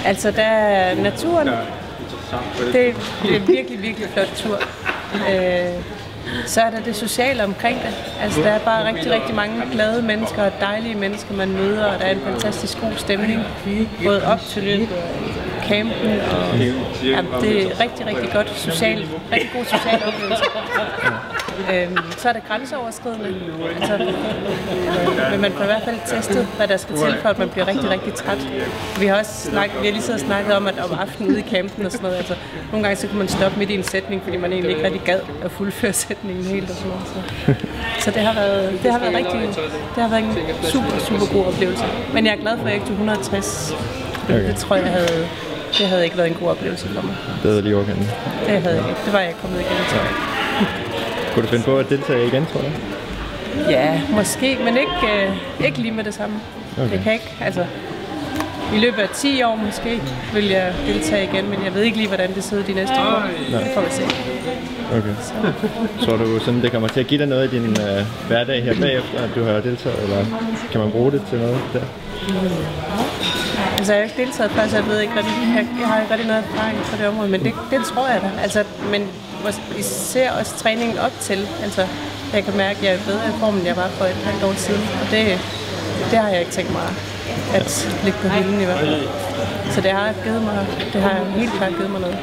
Altså, der er naturen. Det er en virkelig, virkelig flot tur. Så er der det sociale omkring det. Altså, der er bare rigtig, rigtig mange glade mennesker og dejlige mennesker, man møder, og der er en fantastisk god stemning, både op til løbet og campen, og det er rigtig, rigtig godt rigtig god social oplevelse. Så er det grænseoverskridende, altså, men man får i hvert fald testet, hvad der skal til, for at man bliver rigtig, rigtig træt. Vi har lige siddet og snakket om, at om aftenen ude i campen og sådan noget, altså, nogle gange så kunne man stoppe midt i en sætning, fordi man egentlig ikke rigtig gad at fuldføre sætningen helt og sådan noget. Så det har været en super, super god oplevelse. Men jeg er glad for, at jeg ikke tog 160. Okay. Det tror jeg havde ikke været en god oplevelse for mig. Det havde lige okay. Det havde jeg ikke. Det var jeg ikke kommet igen til. Kunne du finde på at deltage igen, tror du? Ja, måske, men ikke lige med det samme. Okay. Det kan ikke, altså i løbet af 10 år måske vil jeg deltage igen, men jeg ved ikke lige, hvordan det sidder de næste år. Det får vi se. Okay. Så du sådan, det kommer til at give dig noget i din hverdag her bagefter, at du har deltaget, eller kan man bruge det til noget der? Altså jeg har ikke deltaget før, så jeg ved ikke rigtig, jeg har ikke rigtig noget erfaring på det område, men det tror jeg da. Altså, men især også træningen op til, altså jeg kan mærke, at jeg er bedre i formen, end jeg var for et halvt år siden, og det har jeg ikke tænkt mig at ligge på hylden i hvert fald. Så det har helt klart givet mig noget.